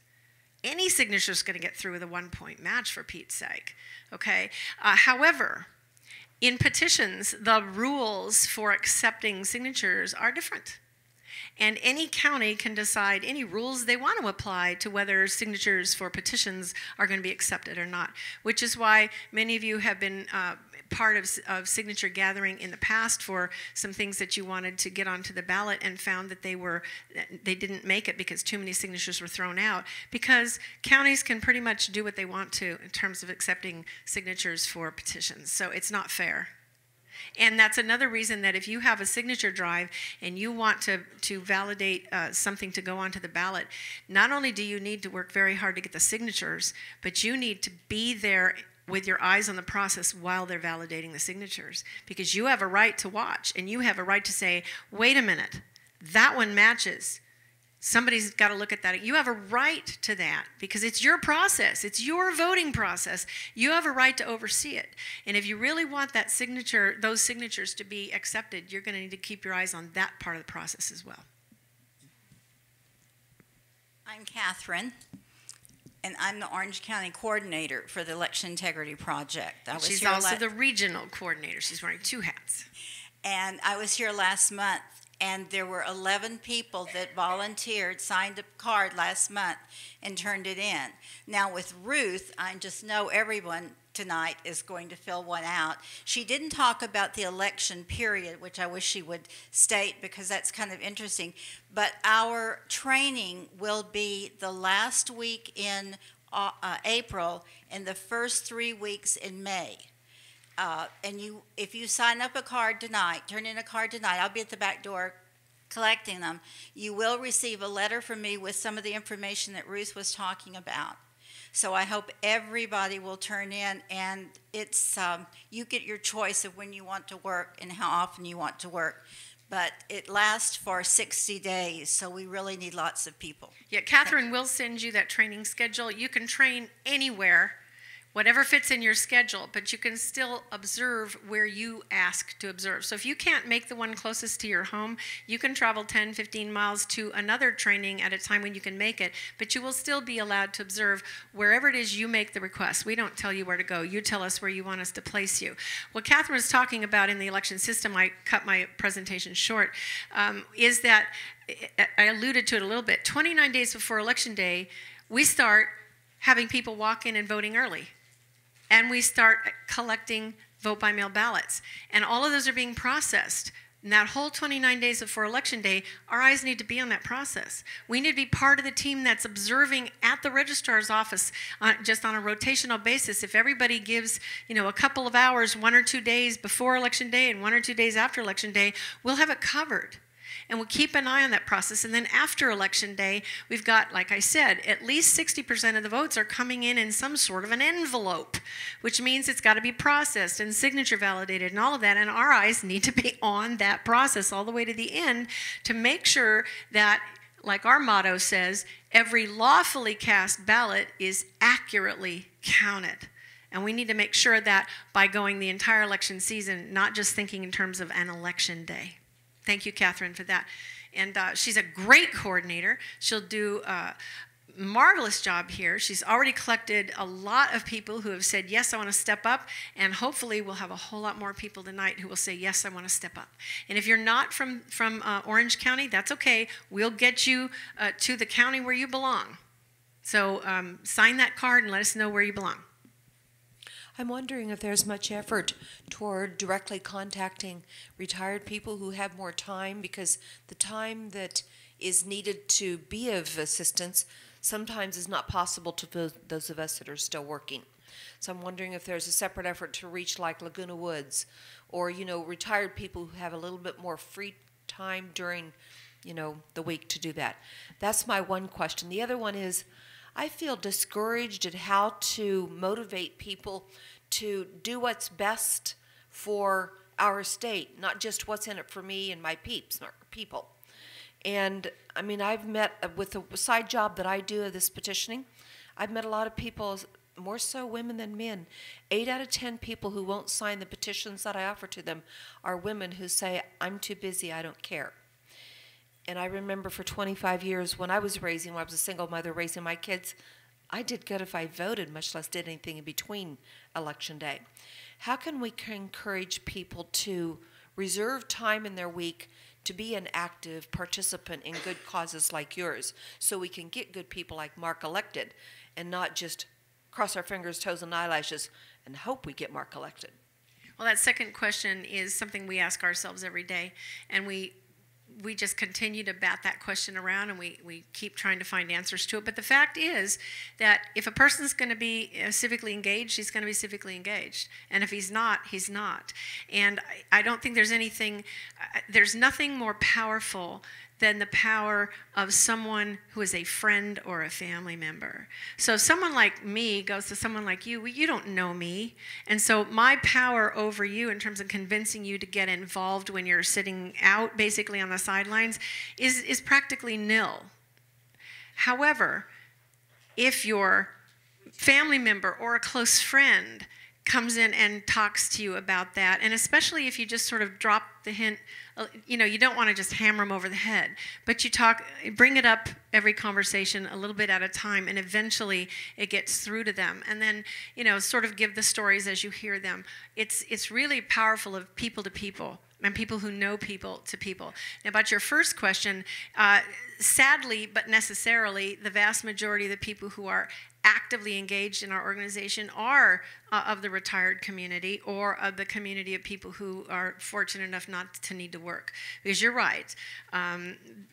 Any signature is going to get through with a 1-point match, for Pete's sake. Okay. However, in petitions, the rules for accepting signatures are different. And any county can decide any rules they want to apply to whether signatures for petitions are going to be accepted or not, which is why many of you have been part of signature gathering in the past for some things that you wanted to get onto the ballot and found that they didn't make it because too many signatures were thrown out, because counties can pretty much do what they want to in terms of accepting signatures for petitions. So it's not fair. And that's another reason that if you have a signature drive and you want to validate something to go onto the ballot, not only do you need to work very hard to get the signatures, but you need to be there with your eyes on the process while they're validating the signatures, because you have a right to watch and you have a right to say, wait a minute, that one matches. Somebody's got to look at that. You have a right to that because it's your process. It's your voting process. You have a right to oversee it. And if you really want that signature, those signatures to be accepted, you're going to need to keep your eyes on that part of the process as well. I'm Catherine, and I'm the Orange County coordinator for the Election Integrity Project. She's also the regional coordinator. She's wearing 2 hats. And I was here last month. And there were 11 people that volunteered, signed a card last month, and turned it in. Now with Ruth, I just know everyone tonight is going to fill one out. She didn't talk about the election period, which I wish she would state because that's kind of interesting. But our training will be the last week in April and the first 3 weeks in May. And if you sign up a card tonight, turn in a card tonight, I'll be at the back door collecting them. You will receive a letter from me with some of the information that Ruth was talking about. So I hope everybody will turn in, and it's you get your choice of when you want to work and how often you want to work. But it lasts for 60 days, so we really need lots of people. Yeah, Catherine will send you that training schedule. You can train anywhere, whatever fits in your schedule, but you can still observe where you ask to observe. So if you can't make the one closest to your home, you can travel 10, 15 miles to another training at a time when you can make it, but you will still be allowed to observe wherever it is you make the request. We don't tell you where to go. You tell us where you want us to place you. What Catherine was talking about in the election system, I cut my presentation short, is that, I alluded to it a little bit, 29 days before Election Day, we start having people walk in and voting early. And we start collecting vote-by-mail ballots. And all of those are being processed. And that whole 29 days before Election Day, our eyes need to be on that process. We need to be part of the team that's observing at the registrar's office just on a rotational basis. If everybody gives, a couple of hours, 1 or 2 days before Election Day and 1 or 2 days after Election Day, we'll have it covered. And we'll keep an eye on that process. And then after Election Day, we've got, like I said, at least 60% of the votes are coming in some sort of an envelope, which means it's got to be processed and signature validated and all of that. And our eyes need to be on that process all the way to the end to make sure that, like our motto says, every lawfully cast ballot is accurately counted. And we need to make sure that by going the entire election season, not just thinking in terms of an election day. Thank you, Catherine, for that. And she's a great coordinator. She'll do a marvelous job here. She's already collected a lot of people who have said, yes, I want to step up. And hopefully we'll have a whole lot more people tonight who will say, yes, I want to step up. And if you're not from Orange County, that's okay. We'll get you to the county where you belong. So sign that card and let us know where you belong. I'm wondering if there's much effort toward directly contacting retired people who have more time, because the time that is needed to be of assistance sometimes is not possible to those of us that are still working. So I'm wondering if there's a separate effort to reach like Laguna Woods or, retired people who have a little bit more free time during, the week to do that. That's my one question. The other one is, I feel discouraged at how to motivate people to do what's best for our state, not just what's in it for me and my people. And I mean, I've met with the side job that I do of this petitioning, I've met a lot of people, more so women than men. 8 out of 10 people who won't sign the petitions that I offer to them are women who say, I'm too busy, I don't care. And I remember for 25 years when I was a single mother raising my kids, I did good if I voted, much less did anything in between election day. How can we encourage people to reserve time in their week to be an active participant in good causes like yours, so we can get good people like Mark elected and not just cross our fingers, toes, and eyelashes and hope we get Mark elected? Well, that second question is something we ask ourselves every day, and we just continue to bat that question around, and we keep trying to find answers to it. But the fact is that if a person's going to be civically engaged, he's going to be civically engaged. And if he's not, he's not. And I don't think there's nothing more powerful than the power of someone who is a friend or a family member. So if someone like me goes to someone like you, you don't know me. And so my power over you in terms of convincing you to get involved when you're sitting out basically on the sidelines is practically nil. However, if your family member or a close friend comes in and talks to you about that, and especially if you just sort of drop the hint, you don't want to just hammer them over the head, but bring it up every conversation a little bit at a time, and eventually it gets through to them. And then, sort of give the stories as you hear them. It's really powerful of people to people, and people who know people to people. Now, about your first question, sadly, but necessarily, the vast majority of the people who are actively engaged in our organization are of the retired community or of the community of people who are fortunate enough not to need to work. Because you're right,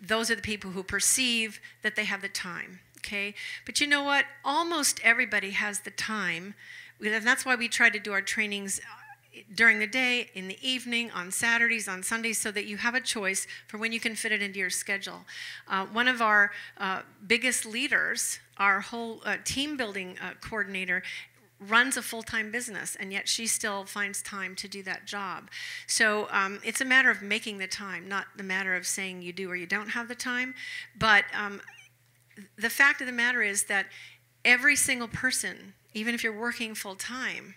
those are the people who perceive that they have the time, okay? But you know what? Almost everybody has the time, and that's why we try to do our trainings during the day, in the evening, on Saturdays, on Sundays, so that you have a choice for when you can fit it into your schedule. One of our biggest leaders, our whole team building coordinator, runs a full-time business, and yet she still finds time to do that job. So it's a matter of making the time, not the matter of saying you do or you don't have the time. But the fact of the matter is that every single person, even if you're working full-time,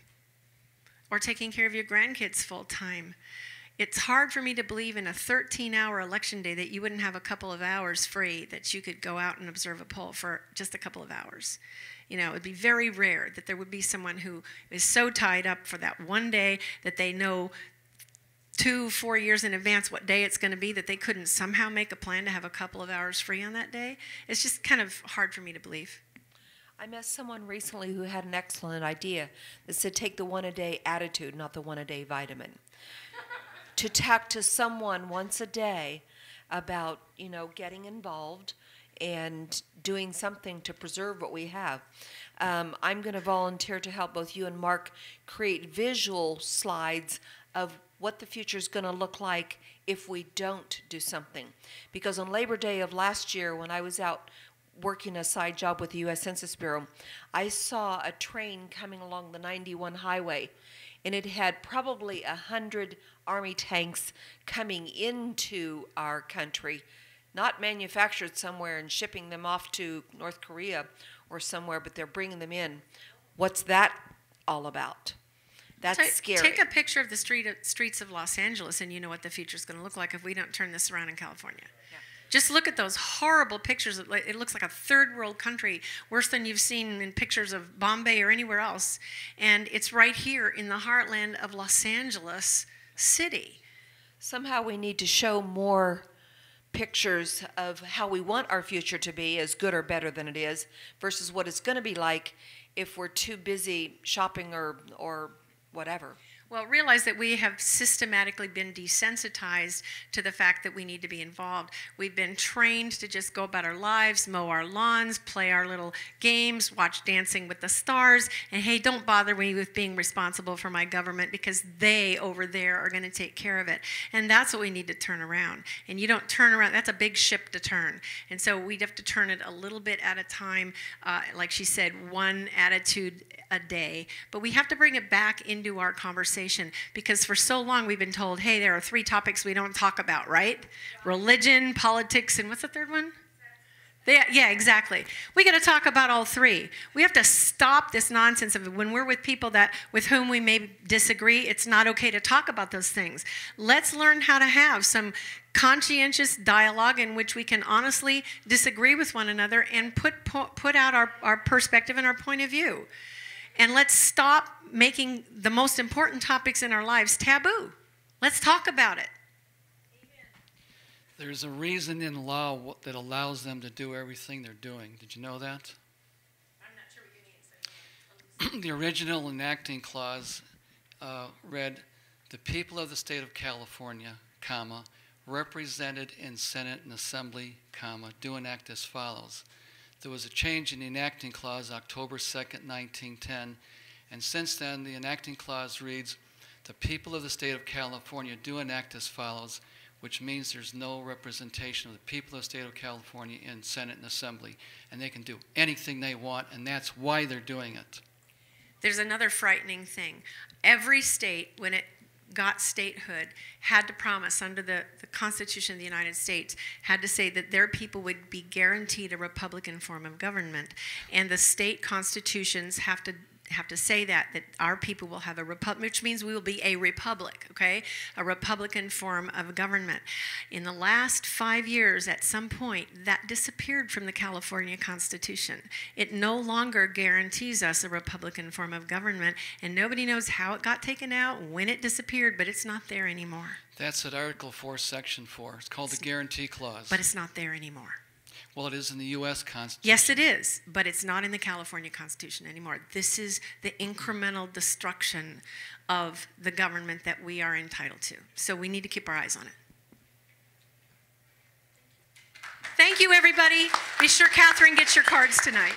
or taking care of your grandkids full-time, it's hard for me to believe in a 13-hour election day that you wouldn't have a couple of hours free that you could go out and observe a poll for just a couple of hours. It would be very rare that there would be someone who is so tied up for that one day that they know 2-4 years in advance what day it's going to be, that they couldn't somehow make a plan to have a couple of hours free on that day. It's just kind of hard for me to believe. I met someone recently who had an excellent idea that said take the one-a-day attitude, not the one-a-day vitamin. To talk to someone once a day about, getting involved and doing something to preserve what we have. I'm going to volunteer to help both you and Mark create visual slides of what the future is going to look like if we don't do something. Because on Labor Day of last year, when I was out working a side job with the U.S. Census Bureau, I saw a train coming along the 91 highway, and it had probably 100 Army tanks coming into our country, not manufactured somewhere and shipping them off to North Korea or somewhere, but they're bringing them in. What's that all about? That's scary. Take a picture of the streets of Los Angeles, and you know what the future's going to look like if we don't turn this around in California. Yeah. Just look at those horrible pictures. It looks like a third world country, worse than you've seen in pictures of Bombay or anywhere else. And it's right here in the heartland of Los Angeles City. Somehow we need to show more pictures of how we want our future to be, as good or better than it is, versus what it's going to be like if we're too busy shopping or whatever. Well, realize that we have systematically been desensitized to the fact that we need to be involved. We've been trained to just go about our lives, mow our lawns, play our little games, watch Dancing with the Stars, and hey, don't bother me with being responsible for my government because they over there are going to take care of it. And that's what we need to turn around. And you don't turn around, that's a big ship to turn. And so we'd have to turn it a little bit at a time, like she said, one attitude a day. But we have to bring it back into our conversation because for so long we've been told, hey, there are 3 topics we don't talk about, right? Religion, politics, and what's the third one? Yeah, exactly. We got to talk about all 3. We have to stop this nonsense of when we're with people with whom we may disagree, it's not okay to talk about those things. Let's learn how to have some conscientious dialogue in which we can honestly disagree with one another and put out our perspective and our point of view. And let's stop making the most important topics in our lives taboo. Let's talk about it. There's a reason in law that allows them to do everything they're doing. Did you know that? I'm not sure we can answer. The original enacting clause read, "The people of the state of California, comma, represented in Senate and Assembly, comma, do enact as follows." There was a change in the enacting clause October 2nd, 1910, and since then the enacting clause reads, "The people of the state of California do enact as follows," which means there's no representation of the people of the state of California in Senate and Assembly, and they can do anything they want, and that's why they're doing it. There's another frightening thing. Every state, when it got statehood, had to promise under the Constitution of the United States, had to say that their people would be guaranteed a Republican form of government. And the state constitutions have to say that our people will have a republic, which means we will be a republic, okay? A Republican form of government. In the last 5 years, at some point, that disappeared from the California Constitution. It no longer guarantees us a Republican form of government, and nobody knows how it got taken out, when it disappeared, but it's not there anymore. That's at Article 4, Section 4. It's called the Guarantee Clause. But it's not there anymore. Well, it is in the U.S. Constitution. Yes, it is, but it's not in the California Constitution anymore. This is the incremental destruction of the government that we are entitled to. So we need to keep our eyes on it. Thank you, everybody. Be sure Catherine gets your cards tonight.